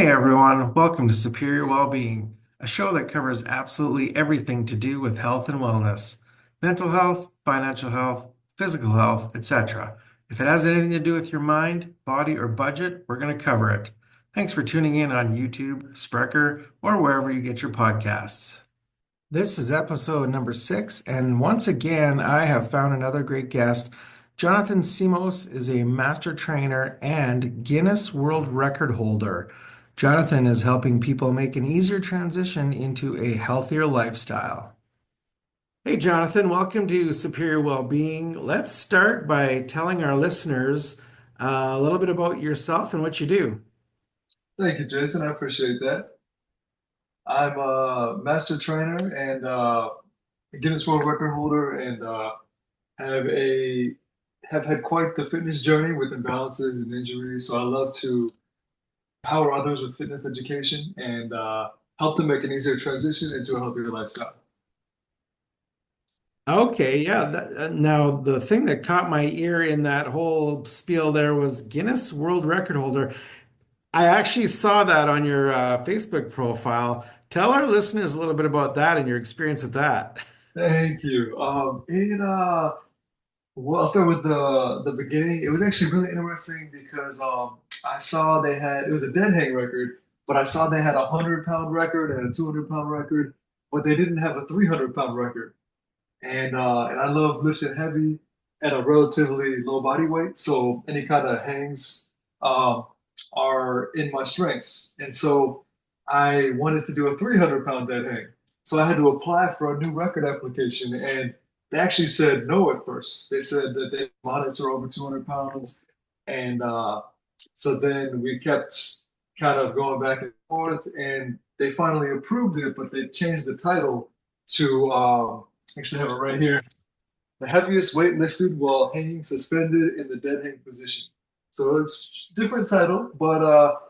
Hey everyone, welcome to Superior Wellbeing, a show that covers absolutely everything to do with health and wellness, mental health, financial health, physical health, etc. If it has anything to do with your mind, body, or budget, we're going to cover it. Thanks for tuning in on YouTube, Spreaker, or wherever you get your podcasts. This is episode number 6, and once again, I have found another great guest. Jonathan Simos is a master trainer and Guinness World Record holder. Jonathan is helping people make an easier transition into a healthier lifestyle. Hey, Jonathan, welcome to Superior Wellbeing. Let's start by telling our listeners a little bit about yourself and what you do. Thank you, Jason. I appreciate that. I'm a master trainer and a Guinness World Record holder, and have a have had quite the fitness journey with imbalances and injuries. So I love to empower others with fitness education and help them make an easier transition into a healthier lifestyle. Okay, yeah. Now, the thing that caught my ear in that whole spiel there was Guinness World Record holder. I actually saw that on your Facebook profile. Tell our listeners a little bit about that and your experience with that. Thank you. Well, I'll start with the beginning. It was actually really interesting because I saw they had it was a dead hang record, but I saw they had a 100-pound record and a 200-pound record, but they didn't have a 300-pound record. And I love lifting heavy at a relatively low body weight, so any kind of hangs um, are in my strengths. And so I wanted to do a 300-pound dead hang. So I had to apply for a new record application, and they actually said no at first. They said that they monitor over 200 pounds, and so then we kept kind of going back and forth, and they finally approved it, but they changed the title to actually have it right here. The heaviest weight lifted while hanging suspended in the dead hang position. So it's different title, but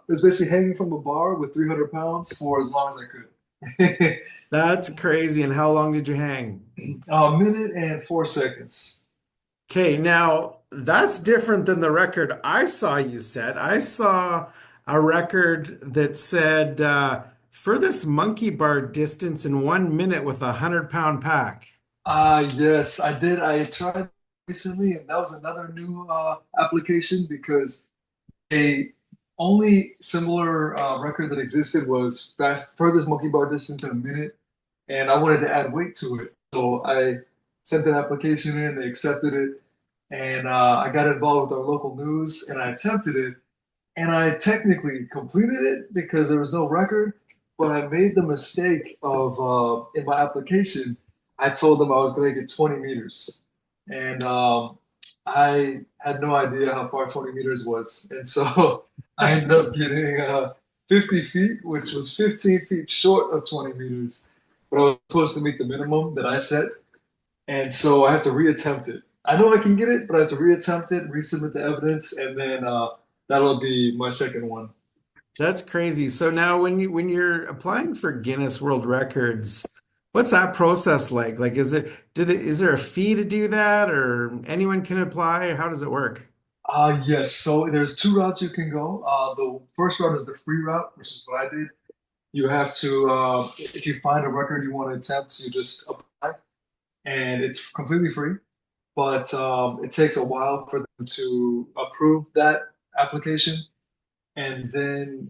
it was basically hanging from a bar with 300 pounds for as long as I could. That's crazy. And how long did you hang? A minute and 4 seconds. Okay, now that's different than the record I saw you set. I saw a record that said furthest monkey bar distance in 1 minute with a 100-pound pack. Yes, I did. I tried recently, and that was another new application because a only similar record that existed was furthest monkey bar distance in a minute, and I wanted to add weight to it. So I sent an application in, they accepted it, and I got involved with our local news, and I attempted it, and I technically completed it because there was no record, but I made the mistake of in my application, I told them I was going to get 20 meters, and I had no idea how far 20 meters was, and so I ended up getting 50 feet, which was 15 feet short of 20 meters, but I was supposed to meet the minimum that I set, and so I have to reattempt it. I know I can get it, but I have to reattempt it, resubmit the evidence, and then that'll be my second one. That's crazy. So now when you're applying for Guinness World Records, what's that process like? Like is there a fee to do that or anyone can apply? How does it work? Yes, so there's two routes you can go. The first route is the free route, which is what I did. You have to, if you find a record you want to attempt, you just apply, and it's completely free. But it takes a while for them to approve that application. And then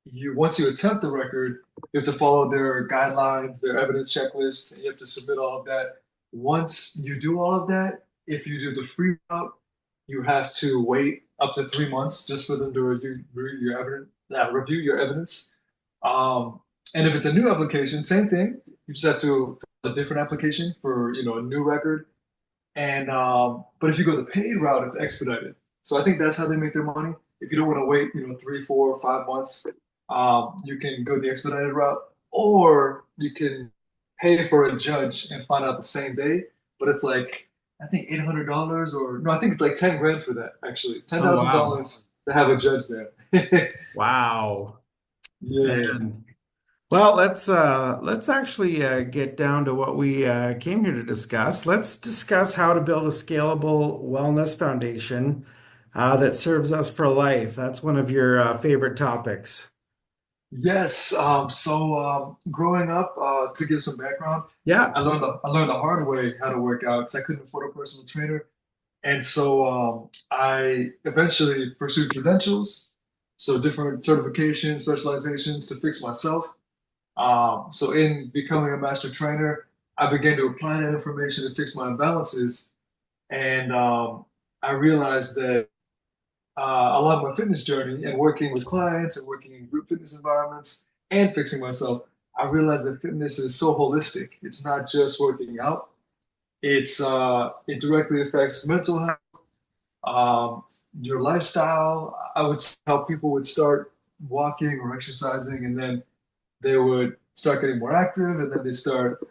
you once you attempt the record, you have to follow their guidelines, their evidence checklist, and you have to submit all of that. Once you do all of that, if you do the free route, you have to wait up to 3 months just for them to review your evidence. Review your evidence. And if it's a new application, same thing. You just have to fill a different application for a new record. And but if you go the paid route, it's expedited. So I think that's how they make their money. If you don't want to wait, 3, 4, 5 months, you can go the expedited route, or you can pay for a judge and find out the same day. But it's like I think $800 or no, I think it's like 10 grand for that actually, ten Oh thousand wow. dollars to have a judge there. Wow. Yeah. Man. Well, let's actually get down to what we came here to discuss. Let's discuss how to build a scalable wellness foundation. that serves us for life. That's one of your favorite topics. Yes. Growing up, to give some background, Yeah. I learned the hard way how to work out because I couldn't afford a personal trainer. And so I eventually pursued credentials, so different certifications, specializations to fix myself. So in becoming a master trainer, I began to apply that information to fix my imbalances. And I realized that along my fitness journey and working with clients and working in group fitness environments and fixing myself, I realized that fitness is so holistic. It's not just working out. It directly affects mental health, um, your lifestyle. I would help people would start walking or exercising, and then they would start getting more active, and then they start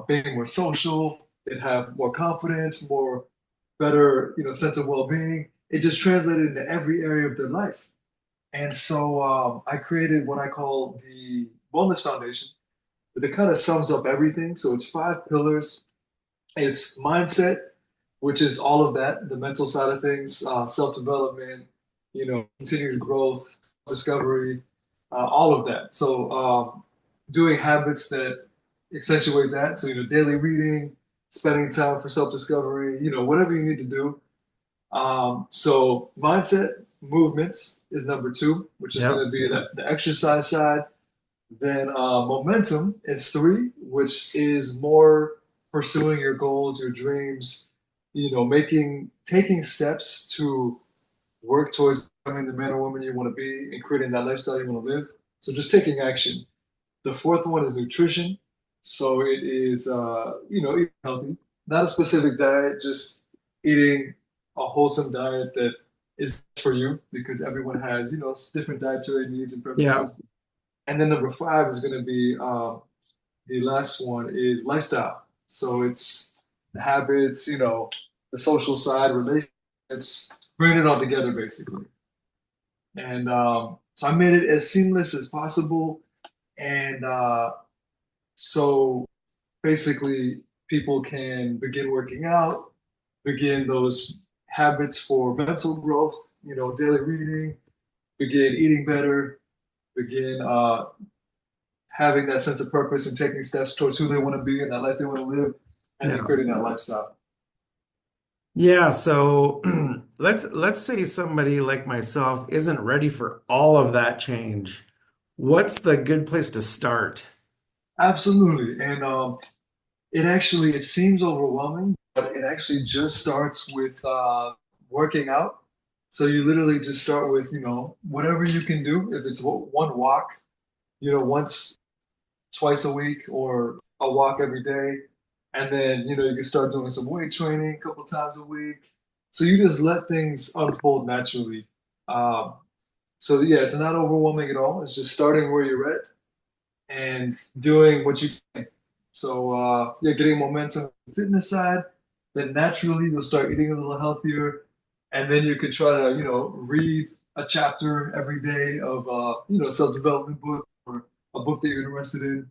being more social. They'd have more confidence, more better, sense of well-being. It just translated into every area of their life. And so I created what I call the Wellness Foundation, but it kind of sums up everything. So it's 5 pillars. It's mindset, which is all of that, the mental side of things, self-development, continued growth, discovery, all of that. So doing habits that accentuate that. So, daily reading, spending time for self-discovery, whatever you need to do. So mindset, movements is number two, which is going Yep. to be the exercise side. Then momentum is three, which is more pursuing your goals, your dreams, taking steps to work towards becoming the man or woman you want to be and creating that lifestyle you want to live. So just taking action. The fourth one is nutrition. So it is, eating healthy, not a specific diet, just eating a wholesome diet that is for you because everyone has, different dietary needs and Yeah. preferences. And then number five is going to be the last one is lifestyle. So it's the habits, the social side, relationships, bring it all together basically. And so I made it as seamless as possible. And so basically, people can begin working out, begin those habits for mental growth, daily reading, begin eating better, begin having that sense of purpose and taking steps towards who they want to be and that life they want to live, and then Yeah. creating that lifestyle. Yeah, so let's say somebody like myself isn't ready for all of that change. What's the good place to start? Absolutely. And it seems overwhelming, but it actually just starts with working out. So you literally just start with, whatever you can do. If it's one walk, once, twice a week, or a walk every day. And then, you can start doing some weight training a couple times a week. So you just let things unfold naturally. Um, so yeah, it's not overwhelming at all. It's just starting where you're at and doing what you can. So yeah, getting momentum on the fitness side, then naturally you'll start eating a little healthier, and then you could try to read a chapter every day of self-development book or a book that you're interested in.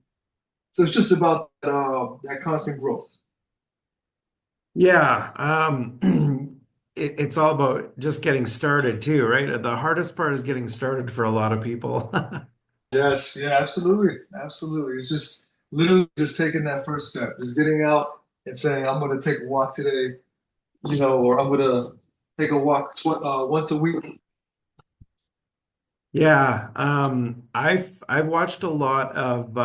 So it's just about that constant growth. Yeah, it's all about just getting started too, right? The hardest part is getting started for a lot of people. Yes, yeah, absolutely, absolutely. It's just literally just taking that first step, is getting out and saying, "I'm going to take a walk today," or "I'm going to take a walk once a week." Yeah, I've watched a lot of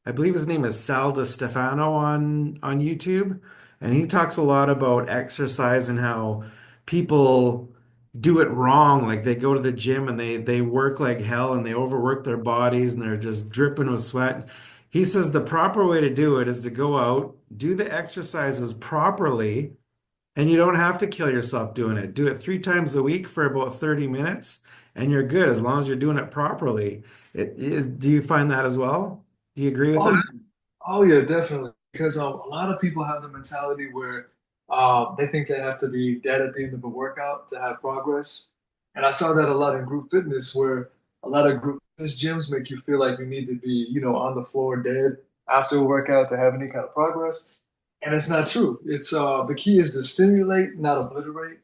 I believe his name is Sal Stefano on YouTube, and he talks a lot about exercise and how people do it wrong. Like they go to the gym and they work like hell and they overwork their bodies and they're just dripping with sweat. He says the proper way to do it is to go out, do the exercises properly and you don't have to kill yourself doing it. Do it 3 times a week for about 30 minutes, and you're good as long as you're doing it properly. Do you find that as well? Do you agree with Oh, that? oh yeah, definitely. Because a lot of people have the mentality where they think they have to be dead at the end of a workout to have progress. And I saw that a lot in group fitness, where a lot of group fitness gyms make you feel like you need to be, on the floor dead after a workout to have any kind of progress. And it's not true. It's the key is to stimulate, not obliterate.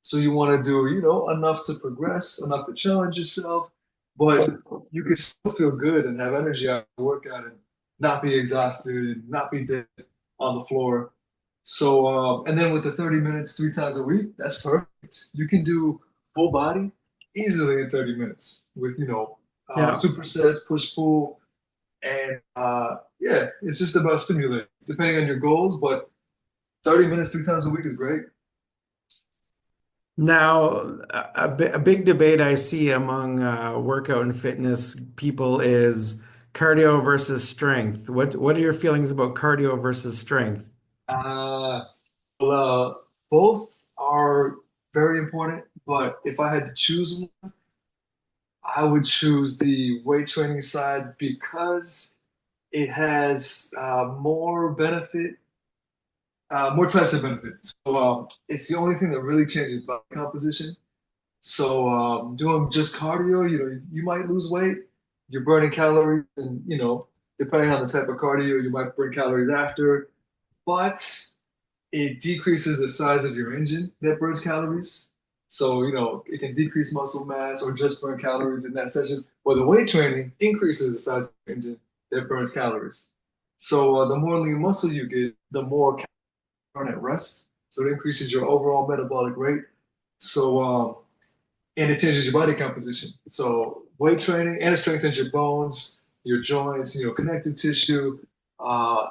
So you want to do, enough to progress, enough to challenge yourself, but you can still feel good and have energy after the workout and not be exhausted and not be dead on the floor. So, and then with the 30 minutes 3 times a week, that's perfect. You can do full body easily in 30 minutes with, Yeah. supersets, push pull, and yeah, it's just about stimulating, depending on your goals. But 30 minutes 3 times a week is great. Now, a big debate I see among workout and fitness people is cardio versus strength. What are your feelings about cardio versus strength? Uh, well, both are very important, but if I had to choose one, I would choose the weight training side because it has more types of benefits. So it's the only thing that really changes body composition. So doing just cardio, you might lose weight, you're burning calories, and depending on the type of cardio, you might burn calories after, but it decreases the size of your engine that burns calories. So, it can decrease muscle mass or just burn calories in that session. Or the weight training increases the size of the engine that burns calories. So, the more lean muscle you get, the more calories burn at rest. So, it increases your overall metabolic rate. So, and it changes your body composition. So, weight training and it strengthens your bones, your joints, connective tissue, uh,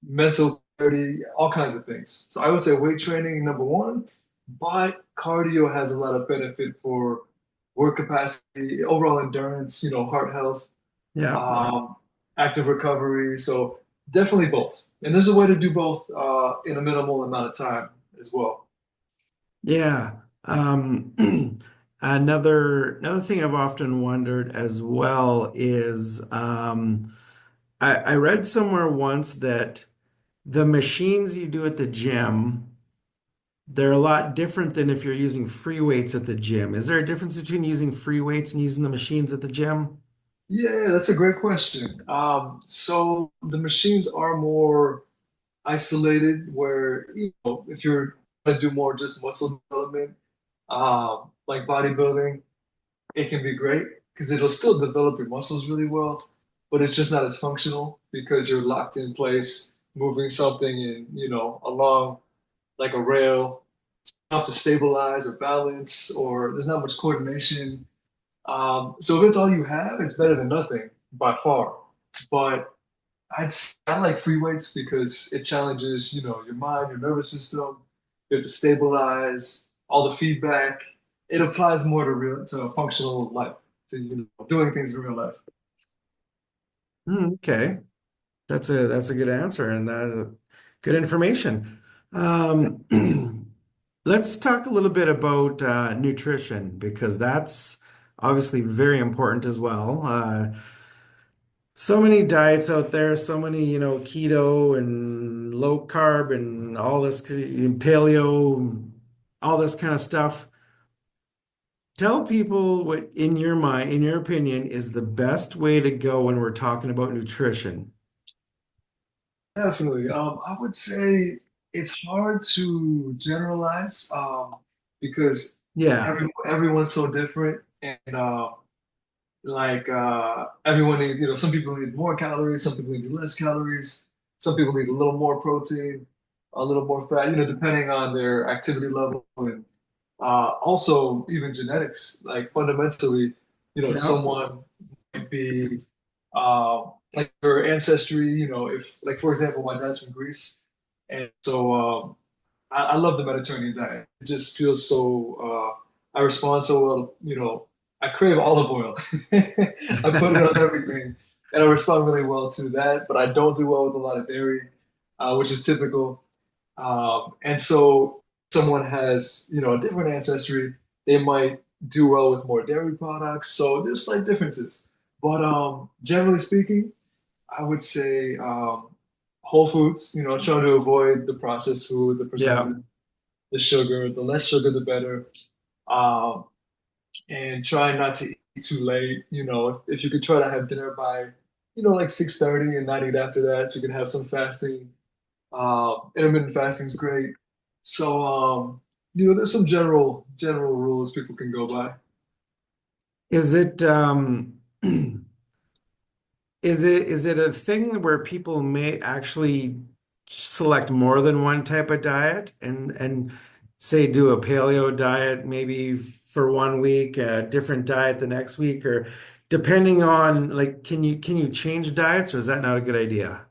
mental clarity, all kinds of things. So I would say weight training number one, but cardio has a lot of benefit for work capacity, overall endurance, heart health, Yeah. um, active recovery. So definitely both. And there's a way to do both in a minimal amount of time as well. Yeah. Um, another thing I've often wondered as well is I read somewhere once that the machines you do at the gym, they're a lot different than if you're using free weights at the gym. Is there a difference between using free weights and using the machines at the gym? Yeah, that's a great question. So the machines are more isolated, where if you're going to do more just muscle development, like bodybuilding, it can be great because it'll still develop your muscles really well, but it's just not as functional because you're locked in place, moving something in, along like a rail, not to stabilize or balance, or there's not much coordination. So if it's all you have, it's better than nothing by far. But I like free weights because it challenges, your mind, your nervous system. You have to stabilize all the feedback. It applies more to a functional life, to doing things in real life. Okay. That's a good answer and good information. Um, let's talk a little bit about nutrition because that's obviously very important as well. So many diets out there, so many, keto and low carb and all this paleo, all this kind of stuff. Tell people what, in your mind, in your opinion, is the best way to go when we're talking about nutrition. Definitely. I would say it's hard to generalize because Yeah. everyone's so different, and everyone needs, some people need more calories, some people need less calories, some people need a little more protein, a little more fat, depending on their activity level and also even genetics. Like fundamentally, Yeah. someone might be like your ancestry, if like for example, my dad's from Greece, and so I love the Mediterranean diet. It just feels so. I respond so well. I crave olive oil. I put it on everything, and I respond really well to that. But I don't do well with a lot of dairy, which is typical. And so, someone has a different ancestry. They might do well with more dairy products. So there's slight differences. But generally speaking, I would say whole foods. Trying to avoid the processed food, the Yeah. preservative, the sugar. The less sugar, the better. Um, and try not to eat too late. If you could try to have dinner by, like 6:30 and not eat after that, so you can have some fasting. Intermittent fasting is great. So there's some general rules people can go by. Is it is it a thing where people may actually select more than one type of diet and say do a paleo diet maybe for 1 week, a different diet the next week, or depending on like can you change diets or is that not a good idea?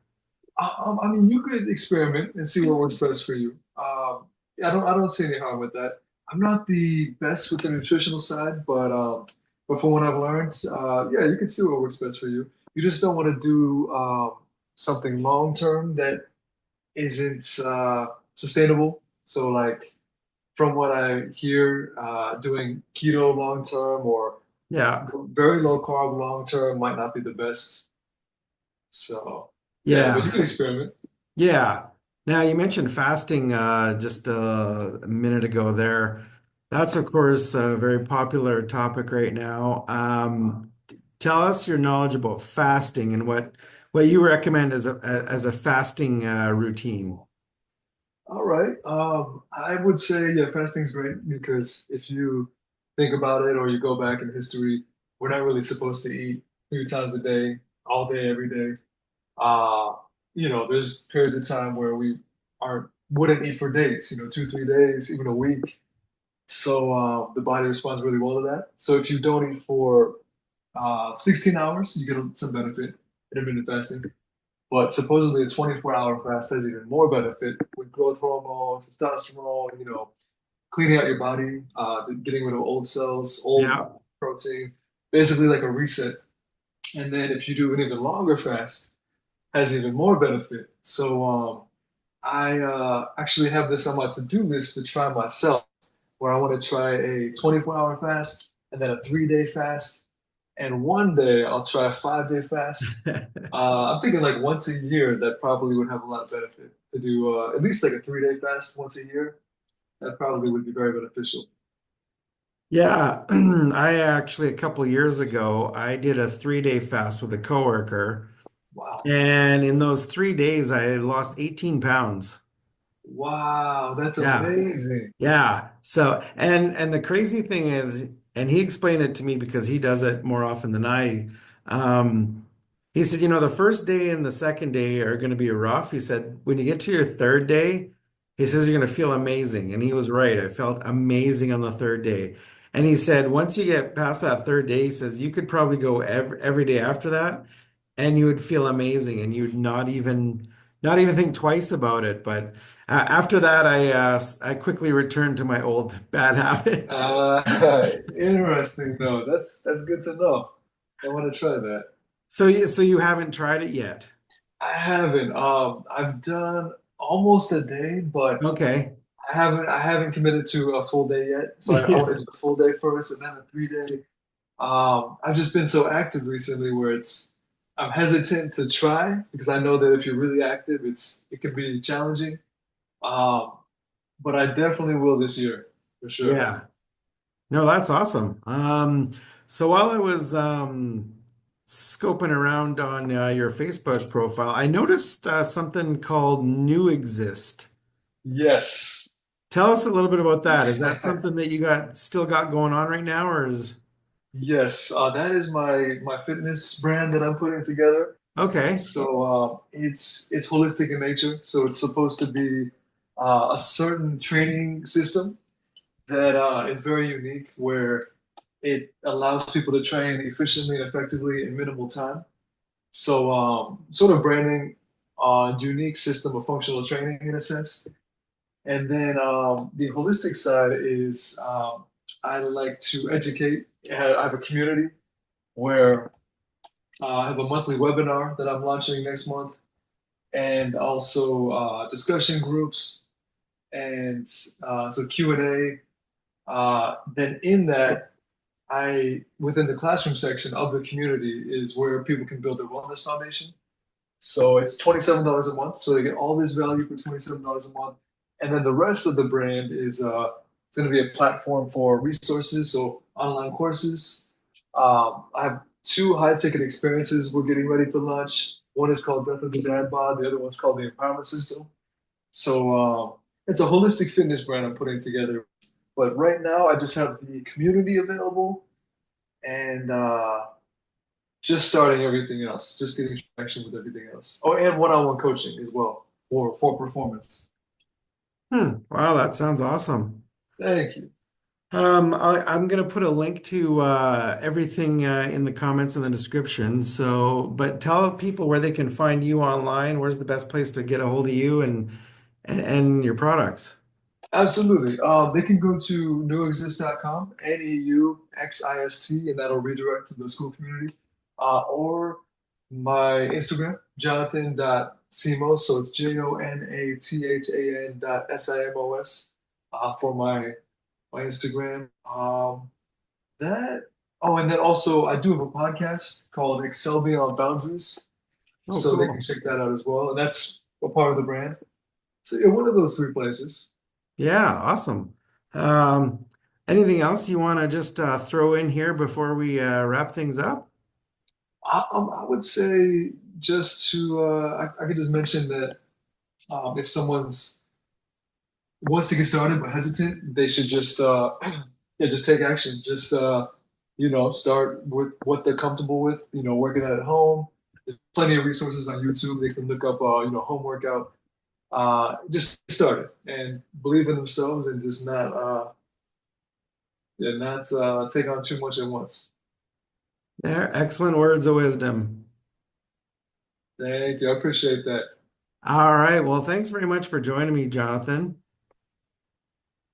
I mean, you could experiment and see what works best for you. I don't see any harm with that. I'm not the best with the nutritional side, but from what I've learned, yeah, you can see what works best for you. You just don't want to do something long term that isn't sustainable. So, like from what I hear, doing keto long term or Yeah. very low carb long term might not be the best. So, yeah, but you Yeah. can experiment. Yeah. Now you mentioned fasting just a minute ago there. That's of course a very popular topic right now. Tell us your knowledge about fasting and what you recommend as a fasting routine. All right. I would say yeah, fasting's great because if you think about it or you go back in history, we're not really supposed to eat 3 times a day, all day, every day. Uh, there's periods of time where we aren't wouldn't eat for days, 2, 3 days, even a week. So the body responds really well to that. So if you don't eat for 16 hours, you get some benefit, intermittent fasting. But supposedly a 24-hour fast has even more benefit with growth hormone, testosterone, cleaning out your body, getting rid of old cells, old Yeah. protein, basically like a reset. And then if you do an even longer fast, has even more benefit. So I actually have this on my to-do list to try myself, where I want to try a 24-hour fast and then a 3 day fast. And one day I'll try a 5 day fast. I'm thinking like once a year, that probably would have a lot of benefit to do at least like a 3 day fast once a year. That probably would be very beneficial. Yeah, I actually a couple years ago I did a 3-day fast with a coworker, Wow. and in those 3 days I lost 18 pounds. Wow, that's Yeah. amazing. Yeah. So, and the crazy thing is, and he explained it to me because he does it more often than I. Um, he said, the first day and the second day are going to be rough. He said, when you get to your third day, he says you're going to feel amazing. And he was right. I felt amazing on the third day. And he said, once you get past that third day, he says you could probably go every day after that, and you would feel amazing, and you'd not even think twice about it. But after that, I quickly returned to my old bad habits. Interesting though. That's good to know. I want to try that. So you haven't tried it yet? I haven't. I've done almost a day, but Okay. I haven't committed to a full day yet. So I Yeah. want to do the full day first and then a 3 day. I've just been so active recently where I'm hesitant to try because I know that if you're really active, it can be challenging. Um, but I definitely will this year for sure. Yeah. No, that's awesome. So while I was scoping around on your Facebook profile, I noticed something called New Exist. Yes. Tell us a little bit about that. Is that something that you still got going on right now, or is Yes, that is my fitness brand that I'm putting together. okay? So it's holistic in nature. So it's supposed to be a certain training system that is very unique, where it allows people to train efficiently and effectively in minimal time. So sort of branding a unique system of functional training in a sense. And then the holistic side is I like to educate. I have a community where I have a monthly webinar that I'm launching next month, and also discussion groups and so Q&A. Then in that, I within the classroom section of the community is where people can build their wellness foundation. So it's $27 a month. So they get all this value for $27 a month. And then the rest of the brand is it's going to be a platform for resources, so online courses. I have two high ticket experiences we're getting ready to launch. One is called Death of the Dad Bod. The other one's called the Empowerment System. So It's a holistic fitness brand I'm putting together. But right now, I just have the community available and just starting everything else, just getting traction with everything else. Oh, and one-on-one coaching as well for performance. Wow, that sounds awesome. Thank you. I'm gonna put a link to everything in the comments in the description. So, but tell people where they can find you online. Where's the best place to get a hold of you and your products? Absolutely. They can go to newexist.com, NEUXIST, and that'll redirect to the school community. Or my Instagram, Jonathan.simos. So it's JONATHAN.SIMOS for my Instagram. That oh, and then also I do have a podcast called Excel Beyond Boundaries, Oh, so they can cool. check that out as well, and that's a part of the brand. So yeah, one of those three places. Yeah, awesome. Um, Anything else you want to just throw in here before we wrap things up? I would say just to I could just mention that if someone's wants to get started but hesitant, they should just yeah, just take action. Just start with what they're comfortable with. Working at home. There's plenty of resources on YouTube. They can look up home workout. Just start it and believe in themselves and just not yeah, not take on too much at once. Yeah, excellent words of wisdom. Thank you. I appreciate that. All right. Well, thanks very much for joining me, Jonathan.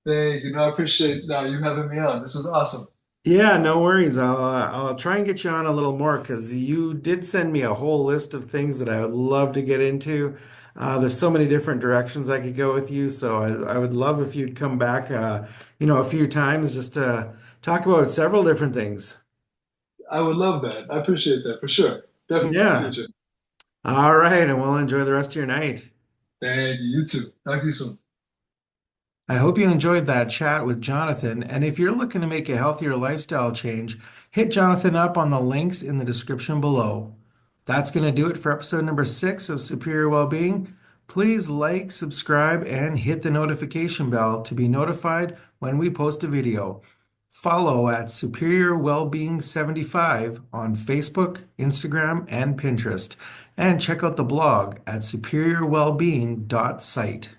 Thank you. No, I appreciate you having me on. This was awesome. Yeah, no worries. I'll try and get you on a little more because you did send me a whole list of things that I would love to get into. There's so many different directions I could go with you, so I would love if you'd come back, a few times just to talk about several different things. I would love that. I appreciate that for sure. Definitely in the Yeah. future. All right, and we'll enjoy the rest of your night. Thank you. You too. Talk to you soon. I hope you enjoyed that chat with Jonathan. And if you're looking to make a healthier lifestyle change, hit Jonathan up on the links in the description below. That's going to do it for episode number 6 of Superior Wellbeing. Please like, subscribe, and hit the notification bell to be notified when we post a video. Follow at Superior Wellbeing 75 on Facebook, Instagram, and Pinterest. And check out the blog at superiorwellbeing.site.